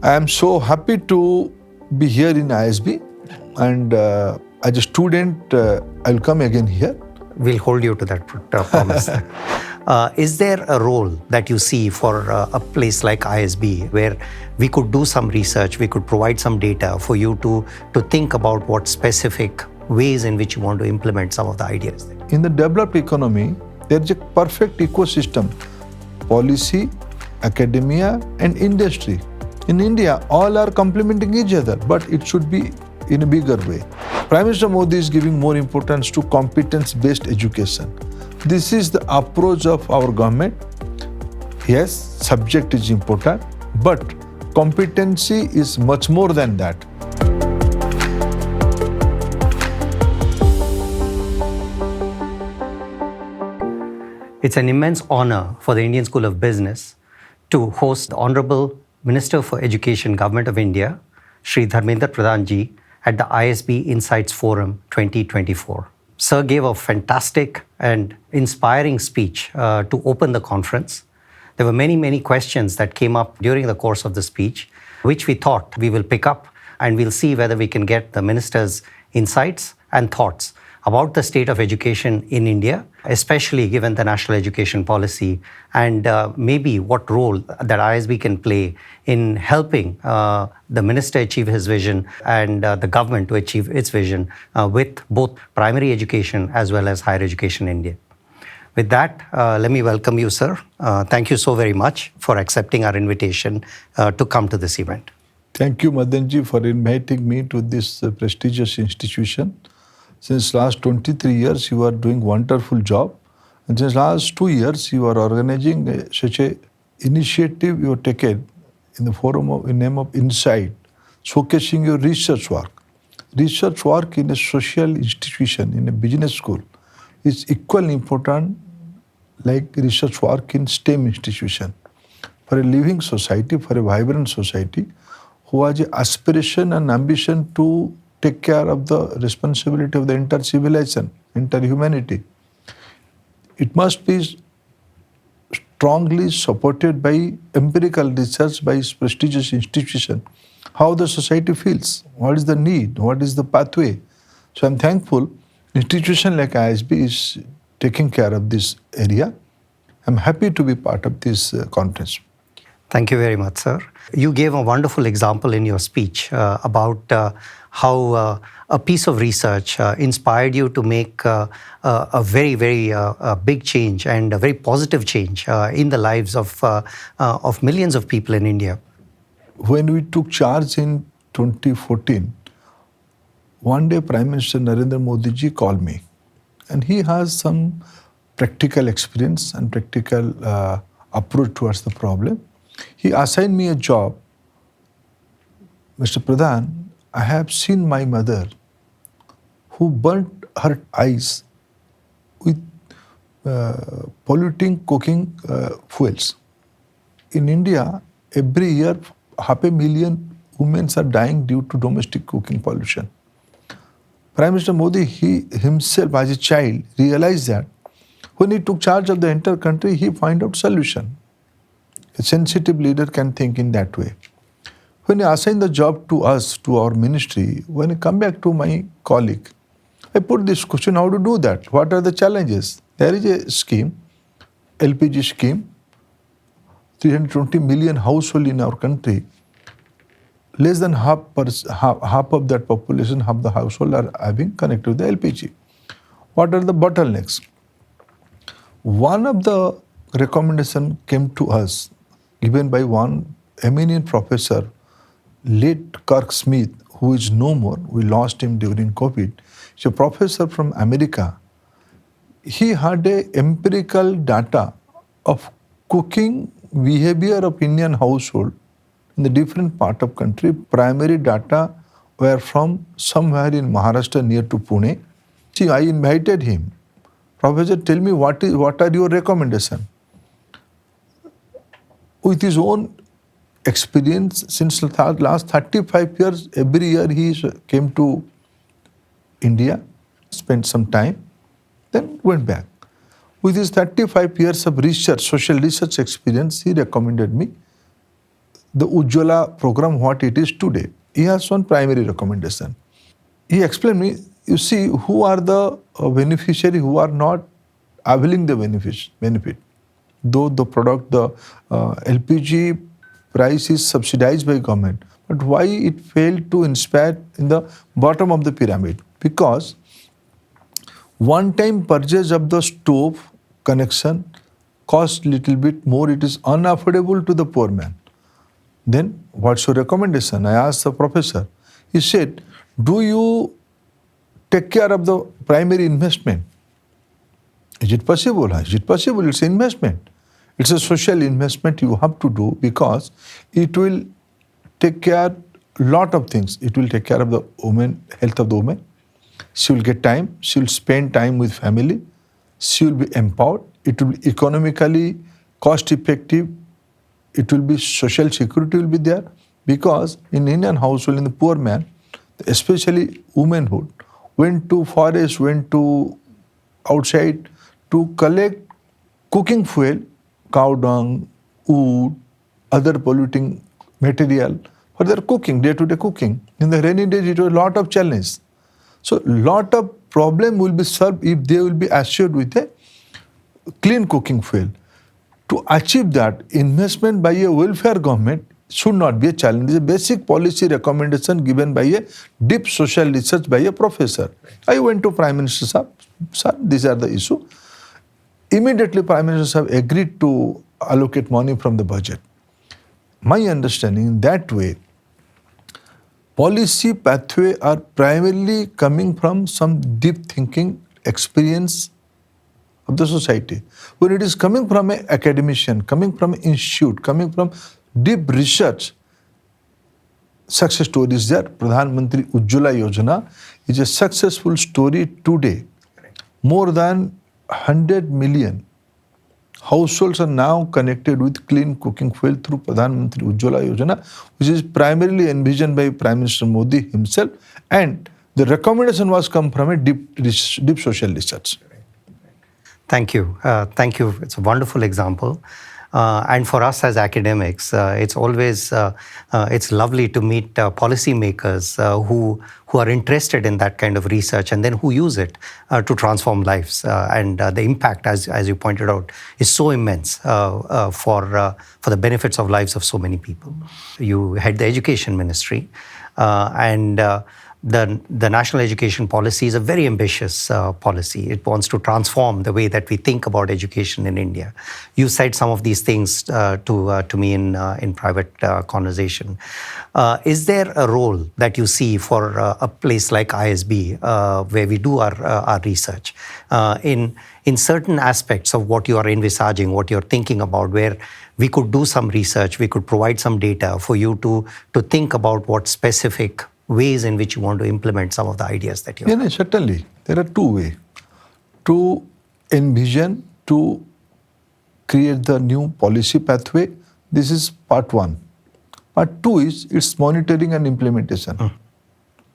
I am so happy to be here in ISB, and as a student, I will come again here. We'll hold you to that promise. Is there a role that you see for a place like ISB where we could do some research, we could provide some data for you to think about what specific ways in which you want to implement some of the ideas? In the developed economy, there is a perfect ecosystem: policy, academia, and industry. In India, all are complementing each other, but it should be in a bigger way. Prime Minister Modi is giving more importance to competence-based education. This is the approach of our government. Yes, subject is important, but competency is much more than that. It's an immense honor for the Indian School of Business to host the Honourable Minister for Education, Government of India, Shri Dharmendra Pradhan ji, at the ISB Insights Forum 2024. Sir gave a fantastic and inspiring speech to open the conference. There were many questions that came up during the course of the speech, which we thought we will pick up, and we'll see whether we can get the Minister's insights and thoughts about the state of education in India, especially given the national education policy, and maybe what role that ISB can play in helping the minister achieve his vision and the government to achieve its vision with both primary education as well as higher education in India. With that, let me welcome you, sir. Thank you so very much for accepting our invitation to come to this event. Thank you, Madanji, for inviting me to this prestigious institution. Since last 23 years, you are doing wonderful job. And since last 2 years, you are organizing such a initiative you have taken in the forum in name of Insight, showcasing your research work. Research work in a social institution, in a business school, is equally important like research work in STEM institution. For a living society, for a vibrant society, who has an aspiration and ambition to take care of the responsibility of the entire civilization, entire humanity. It must be strongly supported by empirical research by prestigious institution. How the society feels, what is the need, what is the pathway. So I'm thankful institution like ISB is taking care of this area. I'm happy to be part of this conference. Thank you very much, sir. You gave a wonderful example in your speech about how a piece of research inspired you to make a very big change and a very positive change in the lives of millions of people in India. When we took charge in 2014, one day Prime Minister Narendra Modi ji called me, and he has some practical experience and practical approach towards the problem. He assigned me a job. Mr. Pradhan, I have seen my mother who burnt her eyes with polluting cooking fuels. In India, every year, 500,000 women are dying due to domestic cooking pollution. Prime Minister Modi, he himself as a child realized that. When he took charge of the entire country, he found out solution. A sensitive leader can think in that way. When he assigned the job to us, to our ministry, when I come back to my colleague, I put this question, how to do that? What are the challenges? There is a scheme, LPG scheme, 320 million households in our country. Less than half of that population, half the household are having connected to the LPG. What are the bottlenecks? One of the recommendations came to us, given by one eminent professor, late Kirk Smith, who is no more. We lost him during COVID. He's a professor from America. He had a empirical data of cooking behavior of Indian household in the different part of country. Primary data were from somewhere in Maharashtra near to Pune. See, I invited him. Professor, tell me what are your recommendations? With his own experience, since the last 35 years, every year he came to India, spent some time, then went back. With his 35 years of research, social research experience, he recommended me the Ujjwala program what it is today. He has one primary recommendation. He explained me, you see, who are the beneficiary who are not availing the benefit. Though the product, the LPG price is subsidized by government, but why it failed to inspire in the bottom of the pyramid? Because one-time purchase of the stove connection cost little bit more. It is unaffordable to the poor man. Then what's your recommendation? I asked the professor. He said, do you take care of the primary investment? Is it possible? Is it possible? It's an investment. It's a social investment you have to do because it will take care lot of things. It will take care of the woman, health of the woman. She will get time. She will spend time with family. She will be empowered. It will be economically cost effective. It will be social security will be there because in Indian household, in the poor man, especially womanhood, went to forest, went to outside to collect cooking fuel, cow dung, wood, other polluting material for their cooking, day-to-day cooking. In the rainy days, it was a lot of challenge. So, lot of problem will be solved if they will be assured with a clean cooking fuel. To achieve that, investment by a welfare government should not be a challenge. It's a basic policy recommendation given by a deep social research by a professor. I went to Prime Minister Sahab, sir, these are the issue. Immediately Prime Minister Sahab agreed to allocate money from the budget. My understanding that way, policy pathway are primarily coming from some deep thinking experience of the society. When it is coming from an academician, coming from an institute, coming from deep research, success stories there. Pradhan Mantri Ujjwala Yojana is a successful story today. More than 100 million households are now connected with clean cooking fuel through Pradhan Mantri Ujjwala Yojana, which is primarily envisioned by Prime Minister Modi himself, and the recommendation was come from a deep social research. Thank you. Thank you. It's a wonderful example. And for us as academics, it's always it's lovely to meet policymakers who are interested in that kind of research and then who use it to transform lives. And the impact, as you pointed out, is so immense for the benefits of lives of so many people. You head the Education Ministry, and the national education policy is a very ambitious policy. It wants to transform the way that we think about education in India. You said some of these things to me in private conversation. Is there a role that you see for a place like ISB, where we do our research, in certain aspects of what you are envisaging, what you're thinking about, where we could do some research, we could provide some data for you to think about what specific ways in which you want to implement some of the ideas that you have? Yeah, certainly. There are two ways to envision, to create the new policy pathway. This is part one. Part two is its monitoring and implementation.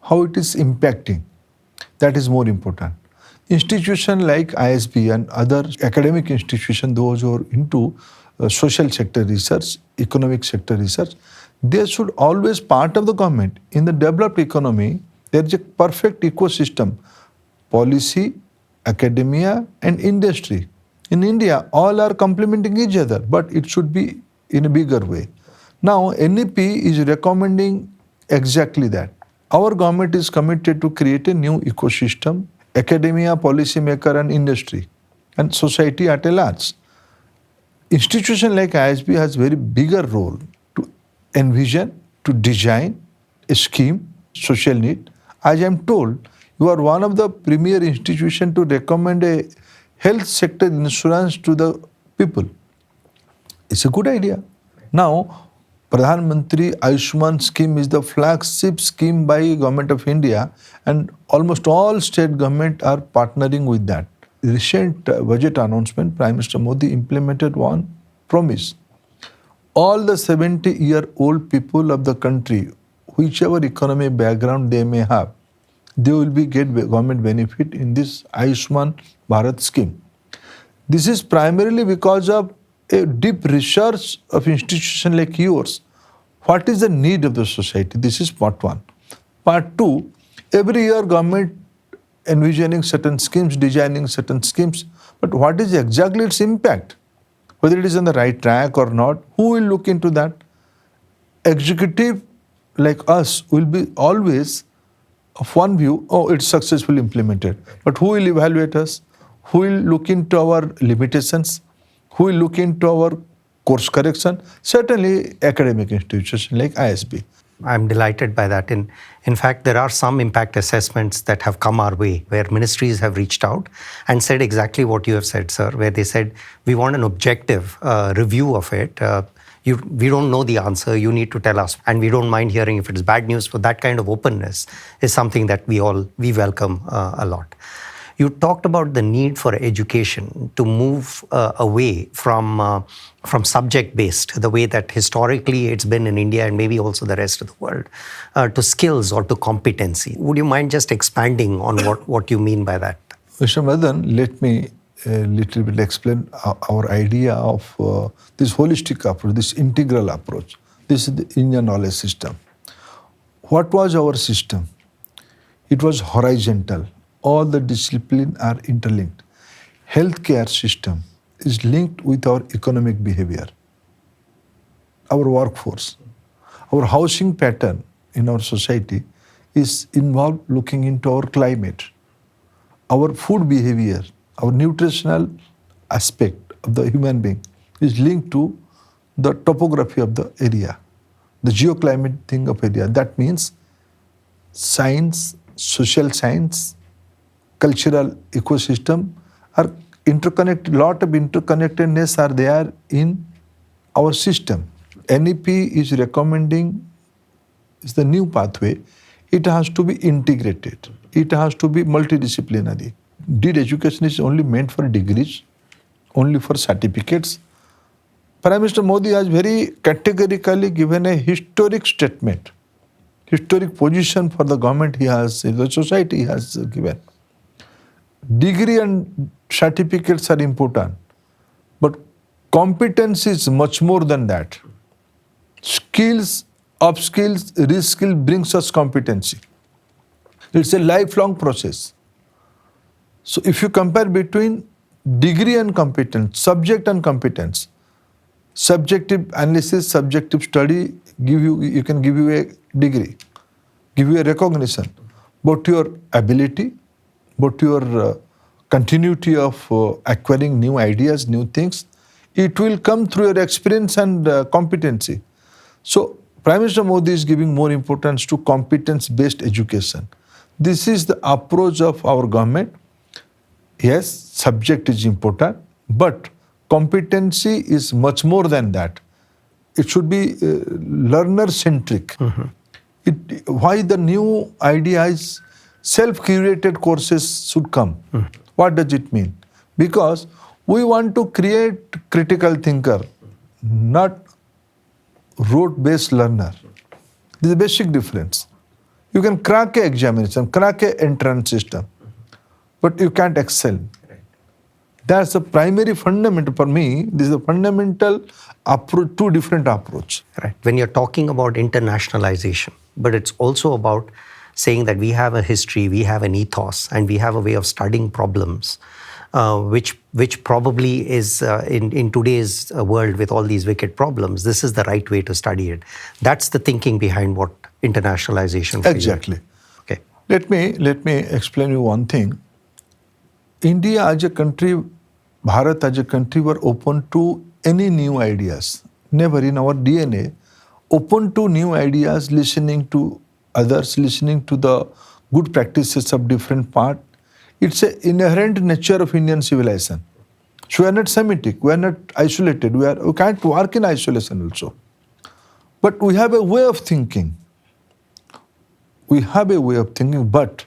How it is impacting. That is more important. Institutions like ISB and other academic institutions, those who are into social sector research, economic sector research, they should always part of the government. In the developed economy, there is a perfect ecosystem. Policy, academia and industry. In India, all are complementing each other, but it should be in a bigger way. Now, NEP is recommending exactly that. Our government is committed to create a new ecosystem, academia, policymaker and industry and society at a large. Institution like ISB has very bigger role to envision, to design a scheme, social need. As I am told, you are one of the premier institutions to recommend a health sector insurance to the people. It's a good idea. Now, Pradhan Mantri Ayushman scheme is the flagship scheme by Government of India, and almost all state government are partnering with that. Recent budget announcement, Prime Minister Modi implemented one promise. All the 70-year-old people of the country, whichever economic background they may have, they will be get government benefit in this Ayushman Bharat scheme. This is primarily because of a deep research of institutions like yours, What is the need of the society? This is part one. Part two, every year government envisioning certain schemes, designing certain schemes, but what is exactly its impact? Whether it is on the right track or not, who will look into that? Executive like us will be always of one view, oh, it's successfully implemented. But who will evaluate us? Who will look into our limitations? Who will look into our course correction? Certainly academic institutions like ISB. I'm delighted by that. In fact, there are some impact assessments that have come our way where ministries have reached out and said exactly what you have said, sir, where they said, we want an objective review of it. We don't know the answer, you need to tell us. And we don't mind hearing if it's bad news. But that kind of openness is something that we welcome a lot. You talked about the need for education to move away from subject-based, the way that historically it's been in India and maybe also the rest of the world, to skills or to competency. Would you mind just expanding on what you mean by that? Mr. Madan, let me a little bit explain our idea of this holistic approach, this integral approach. This is the Indian knowledge system. What was our system? It was horizontal. All the disciplines are interlinked. Healthcare system is linked with our economic behavior, our workforce. Our housing pattern in our society is involved looking into our climate. Our food behavior, our nutritional aspect of the human being is linked to the topography of the area, the geoclimate thing of area. That means science, social science, cultural ecosystem are interconnected. Lot of interconnectedness are there in our system. NEP is recommending is the new pathway. It has to be integrated. It has to be multidisciplinary. Did education is only meant for degrees, only for certificates? Prime Minister Modi has very categorically given a historic statement, historic position for the government he has, the society he has given. Degree and certificates are important, but competence is much more than that. Skills, upskills, reskill brings us competency. It's a lifelong process. So if you compare between degree and competence, subject and competence, subjective analysis, subjective study you can give you a degree, give you a recognition, but your ability, but your continuity of acquiring new ideas, new things, it will come through your experience and competency. So Prime Minister Modi is giving more importance to competence-based education. This is the approach of our government. Yes, subject is important, but competency is much more than that. It should be learner-centric. Mm-hmm. Why the new idea is self-curated courses should come. Mm-hmm. What does it mean? Because we want to create critical thinker, not rote-based learner. This is a basic difference. You can crack an examination, crack an entrance system, but you can't excel. Right. That's the primary fundamental for me. This is a fundamental approach, two different approach. Right. When you're talking about internationalization, but it's also about saying that we have a history, we have an ethos, and we have a way of studying problems, which probably is in today's world with all these wicked problems, this is the right way to study it. That's the thinking behind what internationalization. Exactly. Okay. Let me explain you one thing. India as a country, Bharat as a country were open to any new ideas. Never in our DNA, open to new ideas, listening to others, listening to the good practices of different parts. It's an inherent nature of Indian civilization. So we are not Semitic, we are not isolated, we can't work in isolation also. But we have a way of thinking. We have a way of thinking, but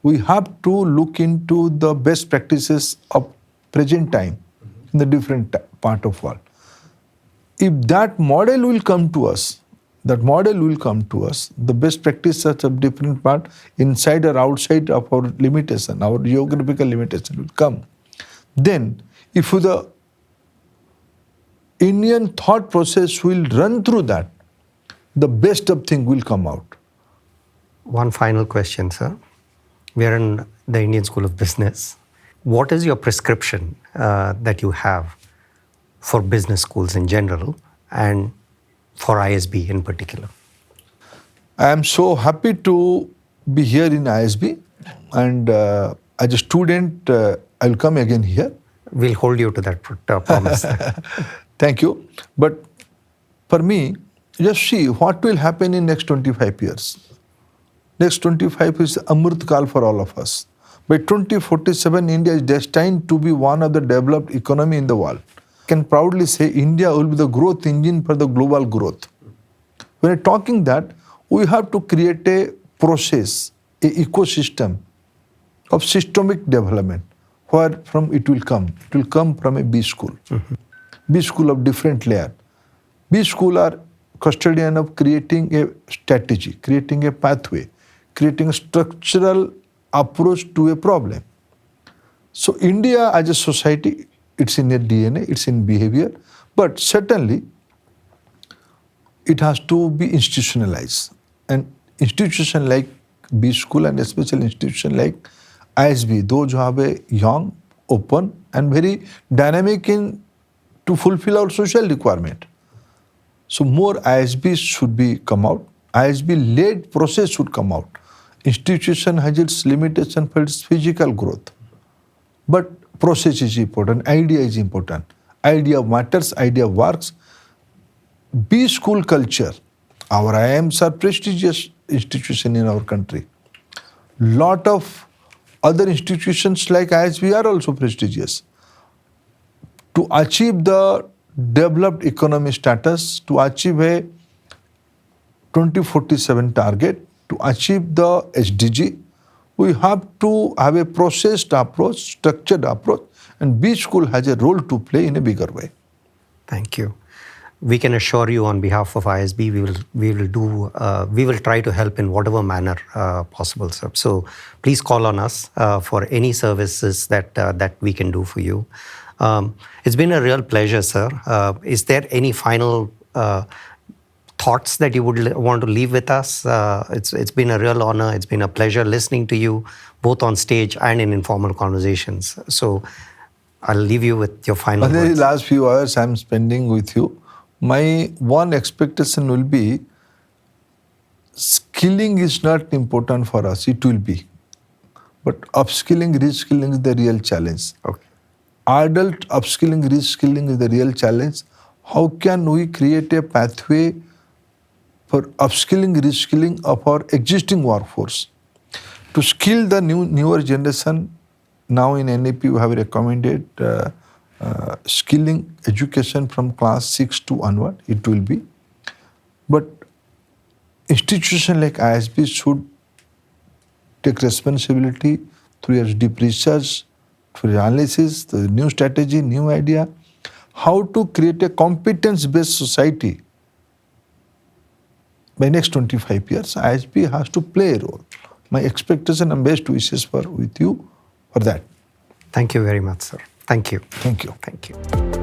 we have to look into the best practices of present time in the different part of world. If that model will come to us, the best practices of different part, inside or outside of our limitation, our geographical limitation will come. Then, if the Indian thought process will run through that, the best of thing will come out. One final question, sir. We are in the Indian School of Business. What is your prescription that you have for business schools in general and for ISB in particular? I am so happy to be here in ISB, and as a student, I'll come again here. We'll hold you to that promise. Thank you. But for me, just see what will happen in next 25 years. Next 25 is Amrit Kal for all of us. By 2047, India is destined to be one of the developed economy in the world. I can proudly say India will be the growth engine for the global growth. When I'm talking that, we have to create a process, an ecosystem of systemic development. Where from it will come? It will come from a B school. B school of different layer. B school are custodian of creating a strategy, creating a pathway, creating a structural approach to a problem. So India as a society, it's in a DNA, it's in behavior, but certainly it has to be institutionalized. And institution like B school and especially institution like ISB, those who have a young, open and very dynamic in to fulfill our social requirement. So more ISBs should be come out. ISB-led process should come out. Institution has its limitation for its physical growth. But process is important, idea is important. Idea matters, idea works. B school culture. Our IIMs are prestigious institution in our country. Lot of other institutions like ISB are also prestigious. To achieve the developed economy status, to achieve a 2047 target, to achieve the SDG, we have to have a processed approach, structured approach, and B school has a role to play in a bigger way. Thank you. We can assure you on behalf of ISB, we will try to help in whatever manner possible, sir. So please call on us for any services that we can do for you. It's been a real pleasure, sir. Is there any final thoughts that you would want to leave with us? It's been a real honor. It's been a pleasure listening to you both on stage and in informal conversations. So I'll leave you with your final words. The last few hours I'm spending with you, my one expectation will be skilling is not important for us. It will be. But upskilling, reskilling is the real challenge. Okay. Adult upskilling, reskilling is the real challenge. How can we create a pathway for upskilling, reskilling of our existing workforce? To skill the newer generation, now in NAP we have recommended skilling education from class 6 to onward, it will be. But institution like ISB should take responsibility through its deep research, through analysis, the new strategy, new idea, how to create a competence-based society. By next 25 years, ISB has to play a role. My expectation and best wishes with you for that. Thank you very much, sir. Thank you. Thank you. Thank you.